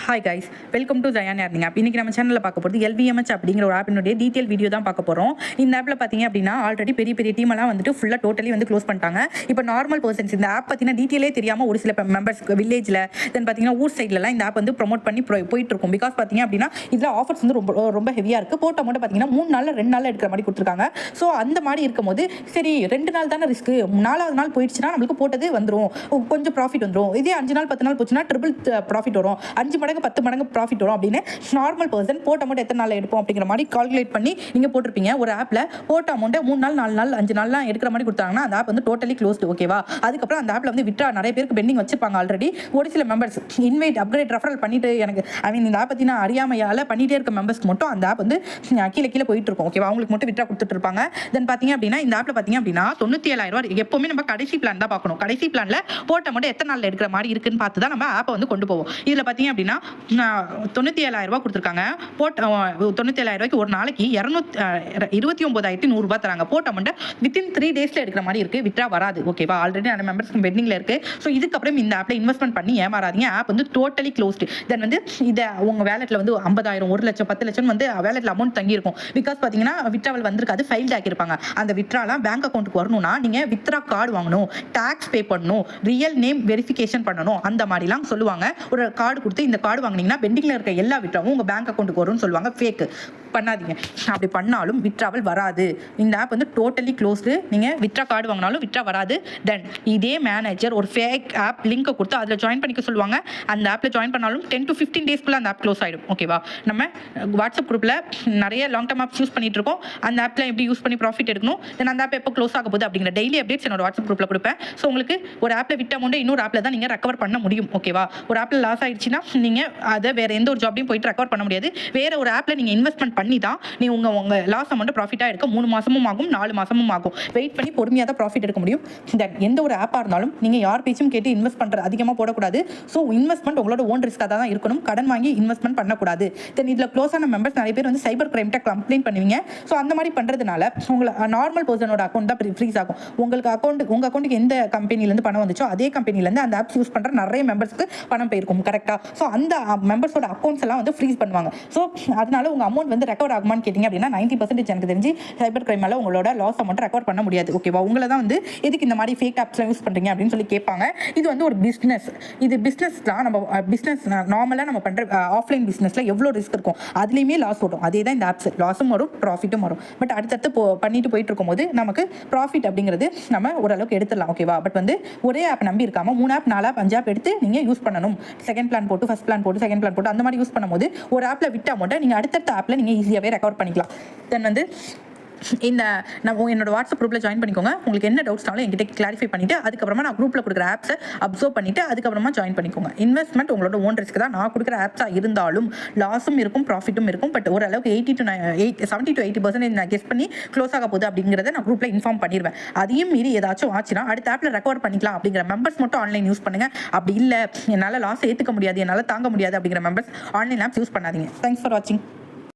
Hi guys, welcome to Zion earning app. இன்றைக்கி நம்ம சேனலில் பார்க்க போகிறது LVMH அப்படிங்கிற ஒரு ஆப்பினுடைய டீட்டெயில் வீடியோ தான் பார்க்க போகிறோம். இந்த ஆப்பில் பார்த்தீங்க அப்படின்னா ஆல்ரெடி பெரிய பெரிய டீமெல்லாம் வந்துட்டு ஃபுல்லாக டோட்டலி வந்து க்ளோஸ் பண்ணிட்டாங்க. இப்போ நார்மல் பர்சன்ஸ் இந்த ஆப் பார்த்தீங்கன்னா டீட்டெயிலே தெரியாமல் ஒரு சில மெம்பர்ஸ் வில்லேஜில் தென் பார்த்தீங்கன்னா ஊர் சைட்லலாம் இந்த ஆப் வந்து ப்ரொமோட் பண்ணி போயிட்டு இருக்கும். பிகாஸ் பார்த்தீங்க அப்படின்னா இதில் ஆஃபர்ஸ் வந்து ரொம்ப ஹெவியாக இருக்குது. போட்ட அமௌண்ட் பார்த்தீங்கன்னா 3 நாளில் 2 நாளில் எடுக்கிற மாதிரி கொடுத்துருக்காங்க. ஸோ அந்த மாதிரி இருக்கும்போது சரி 2 நாள் தானே ரிஸ்க்கு, 4வது நாள் போயிடுச்சுன்னா நம்மளுக்கு போட்டது வந்துடும், கொஞ்சம் ப்ராஃபிட் வந்துடும். இதே 5 நாள் 10 நாள் போச்சுன்னா ட்ரிபிள் ப்ராஃபிட் வரும், 5 மடங்கு 10 மடங்கு ப்ராஃபிட் வரும் அப்படின்னு நார்மல் பர்சன் போட்ட அமௌண்ட் எத்தனை நாள் எடுப்போம் அப்படிங்கிற மாதிரி கால்குலேட் பண்ணி நீங்கள் போட்டிருப்பீங்க. ஒரு ஆப்பில் போட்ட அமௌண்ட்டை 3 நாள் 4 நாள் 5 நாள்லாம் எடுக்கிற மாதிரி கொடுத்தாங்கன்னா அந்த ஆப் வந்து டோட்டலி க்ளோஸ்டு. ஓகேவா? அதுக்கப்புறம் அந்த ஆப்பில் வந்து விட்ரா நிறைய பேருக்கு பெண்டிங் வச்சிருப்பாங்க. ஆல்ரெடி ஒரு சில மெம்பர்ஸ் இன்வைட் அப்கிரேட் ரெஃபரல் பண்ணிட்டு எனக்கு இந்த ஆப் பற்றி நான் அறியாமையால் பண்ணிகிட்டே இருக்க மெம்பர்ஸ்க்கு மட்டும் அந்த ஆப் வந்து கீழே போயிட்டு இருக்கும். ஓகேவா? அவங்களுக்கு மட்டும் விட்ரா கொடுத்துட்டு இருப்பாங்க. தென் பார்த்தீங்க அப்படின்னா இந்த ஆப்பில் பார்த்தீங்க அப்படின்னா 97,000 எப்பவுமே நம்ம கடைசி பிளான் தான் பார்க்கணும். கடைசி பிளானில் போட்ட அமௌண்ட் எத்தனை நாளில் எடுக்கிற மாதிரி இருக்குன்னு பார்த்து தான் நம்ம ஆப்பை வந்து கொண்டு போவோம். இதில் பார்த்தீங்க அப்படின்னா 97,000 கொடுத்துருக்காங்க. போட்ட 97,000 ஒரு நாளைக்கு 29,100 தராங்க. போட்ட அமௌண்ட் வித்தின் 3 டேஸில் எடுக்கிற மாதிரி இருக்குது. விட்ரா வராது. ஓகேவா? ஆல்ரெடி அந்த மெம்பர்ஸ்க்கு பெண்டிங்கில் இருக்குது. ஸோ இதுக்கப்புறம் இந்த ஆப்பில் இன்வெஸ்ட்மெண்ட் பண்ணி ஏமாறாதீங்க. ஆப் வந்து டோட்டலி க்ளோஸ்டு. தென் வந்து இதை உங்கள் வேலெட்டில் வந்து 50,000 1 லட்சம் 10 லட்சம் வந்து வேலெட்டில் அமௌண்ட் தங்கியிருக்கும். பிகாஸ் பார்த்தீங்கன்னா விட்ராவல் வந்திருக்காது, ஃபைல்ட் ஆக்கியிருப்பாங்க. அந்த விட்ராலாம் பேங்க் அக்கௌண்ட்டுக்கு வரணும்னா நீங்கள் வித்ரா கார்டு வாங்கணும், டாக்ஸ் பே பண்ணணும், ரியல் நேம் வெரிஃபிகேஷன் பண்ணணும், அந்த மாதிரிலாம் சொல்லுவாங்க. ஒரு கார்டு கொடுத்து இந்த கார்டு வாங்கினீங்கன்னா பெண்டிங்கில் இருக்க எல்லா விட்ராவும் உங்கள் பேங்க் அக்கௌண்ட்டுக்கு வரும்னு சொல்லுவாங்க. ஃபேக்கு பண்ணாதீங்க. அப்படி பண்ணாலும் விட்ராவல் வராது. இந்த ஆப் வந்து டோட்டலி க்ளோஸ்டு. நீங்கள் விட்ரா கார்டு வாங்கினாலும் விட்ரா வராது. தென் இதே மேனேஜர் ஒரு ஃபேக் ஆப் லிங்கை கொடுத்து அதில் ஜாயின் பண்ணிக்க சொல்லுவாங்க. அந்த ஆப்பில் ஜாயின் பண்ணாலும் 10 to 15 டேஸ்க்குள்ளே அந்த ஆப் க்ளோஸ் ஆகிடும். ஓகேவா? நம்ம வாட்ஸ்அப் குரூப்பில் நிறைய லாங் டர்ம் ஆப்ஸ் யூஸ் பண்ணிட்டு இருக்கோம். அந்த ஆப்பில் எப்படி யூஸ் பண்ணி ப்ராஃபிட் எடுக்கணும், தென் அந்த ஆப் எப்போ க்ளோஸ் ஆக போகுது அப்படிங்கிற டெய்லி அப்டேட்ஸ் என்னோட வாட்ஸ்அப் குரூப்பில் கொடுப்பேன். ஸோ உங்களுக்கு ஒரு ஆப்பில் விட்ட அமௌண்ட் இன்னொரு ஆப்பில் தான் நீங்கள் ரெக்கவர் பண்ண முடியும். ஓகேவா? ஒரு ஆப்பில் லாஸ் ஆயிடுச்சுன்னா நீங்கள் அதை வேறு எந்த ஒரு ஜாப்லையும் போயிட்டு ரெக்கவர் பண்ண முடியாது. வேறு ஒரு ஆப்பில் நீங்கள் இன்வெஸ்ட்மெண்ட் பண்ணி தான் நீ உங்கள் லாஸ் அமௌண்ட் ப்ராஃபிட்டாக எடுக்க 3 மாதமும் ஆகும், 4 மாதமும் ஆகும். வெயிட் பண்ணி பொறுமையாக தான் ப்ராஃபிட் எடுக்க முடியும். தென் எந்த ஒரு ஆப்பாக இருந்தாலும் நீங்கள் யார் பேச்சும் கேட்டு இன்வெஸ்ட் பண்ணுறது அதிகமாக போடக்கூடாது. ஸோ இன்வெஸ்ட்மெண்ட் உங்களோட ஓன் ரிஸ்க்காக தான் இருக்கணும். கடன் வாங்கி இன்வெஸ்ட்மெண்ட் பண்ணக்கூடாது. தென் இதில் க்ளோஸ் ஆன மெம்பர்ஸ் நிறைய பேர் வந்து சைபர் கிரைம்கிட்ட கம்ப்ளைண்ட் பண்ணுவீங்க. ஸோ அந்த மாதிரி பண்ணுறதுனால உங்களை நார்மல் பர்சனோட அக்கௌண்ட் தான் ஃப்ரீஸ் ஆகும். உங்கள் அக்கௌண்ட்டுக்கு எந்த கம்பெனிலேருந்து பணம் வந்துச்சோ அதே கம்பெனிலேருந்து அந்த ஆப்ஸ் யூஸ் பண்ணுற நிறைய மெம்பர்ஸ்க்கு பணம் போயிருக்கும். கரெக்டாக? ஸோ அந்த மெம்பர்ஸோட அக்கௌண்ட்ஸ் எல்லாம் வந்து ஃப்ரீஸ் பண்ணுவாங்க. ஸோ அதனால உங்கள் அமௌண்ட் வந்து ரெக்கவர் ஆகுமான்னு கேட்டிங்க அப்படின்னா 90% எனக்கு தெரிஞ்சு சைபர் கிரைமால உங்களோட லாஸ் அமௌண்ட் ரெக்கவர் பண்ண முடியாது. ஓகேவா? உங்களை தான் வந்து எதுக்கு இந்த மாதிரி ஃபேக் ஆப்ஸ்லாம் யூஸ் பண்ணுறீங்க அப்படின்னு சொல்லி கேட்பாங்க. இது வந்து ஒரு பிஸ்னஸ். இது பிஸ்னஸ்லாம் நம்ம பிஸ்னஸ் நார்மலாக நம்ம பண்ணுற ஆஃப்லைன் பிஸ்னஸில் எவ்வளோ ரிஸ்க் இருக்கும், அதுலேயுமே லாஸ் வரும். அதே தான் இந்த ஆப்ஸ், லாஸும் வரும் ப்ராஃபிட்டும் வரும். பட் அடுத்தடுத்து பண்ணிட்டு போயிட்டு இருக்கும்போது நமக்கு ப்ராஃபிட் அப்படிங்கிறது நம்ம ஓரளவுக்கு எடுத்துடலாம். ஓகேவா? பட் வந்து ஒரே ஆப் நம்பி இருக்காமல் 3 ஆப் 4 ஆப் 5 ஆப் எடுத்து நீங்கள் யூஸ் பண்ணணும். செகண்ட் பிளான் போட்டு ஃபர்ஸ்ட் பிளான் போட்டு செகண்ட் பிளான் போட்டு அந்த மாதிரி யூஸ் பண்ணும்போது ஒரு ஆப்பில் விட்ட அமௌண்ட்டை நீங்கள் அடுத்தடுத்த ஆப்பில் நீங்கள் ஈஸியாகவே ரெக்கவர் பண்ணிக்கலாம். தென் வந்து என்னோட வாட்ஸ்அப் குரூப்பில் ஜாயின் பண்ணிக்கோங்க. உங்களுக்கு என்ன டவுட்ஸ்னாலும் என்கிட்ட கிளாரிஃபை பண்ணிவிட்டு அதுக்கப்புறமா நான் குரூப்பில் கொடுக்குற ஆப்ஸை அப்சர்வ் பண்ணிவிட்டு அதுக்கப்புறமா ஜாயின் பண்ணிக்கோங்க. இன்வெஸ்ட்மெண்ட் உங்களோட ஓன் ரிஸ்க் தான். நான் கொடுக்குற ஆப்ஸாக இருந்தாலும் லாஸும் இருக்கும் ப்ராஃபிட்டும் இருக்கும். பட் ஓரளவுக்கு 70 to 80% நான் கெஸ் பண்ணி க்ளோஸ் ஆக போகுது அப்படிங்கிறத நான் குரூப்பில் இன்ஃபார்ம் பண்ணிடுவேன். அதையும் மீறி ஏதாச்சும் ஆச்சுன்னா அடுத்த ஆப்பில் ரெக்கவர் பண்ணிக்கலாம் அப்படிங்கிற மெம்பர்ஸ் மட்டும் ஆன்லைன் யூஸ் பண்ணுங்கள். அப்படி இல்லை என்னால் லாஸ் ஏற்றுக்க முடியாது, என்னால் தாங்க முடியாது அப்படிங்கிற மெம்பர்ஸ் ஆன்லைன் ஆப்ஸ் யூஸ் பண்ணாதீங்க. தேங்க்ஸ் ஃபார் வாட்சிங்.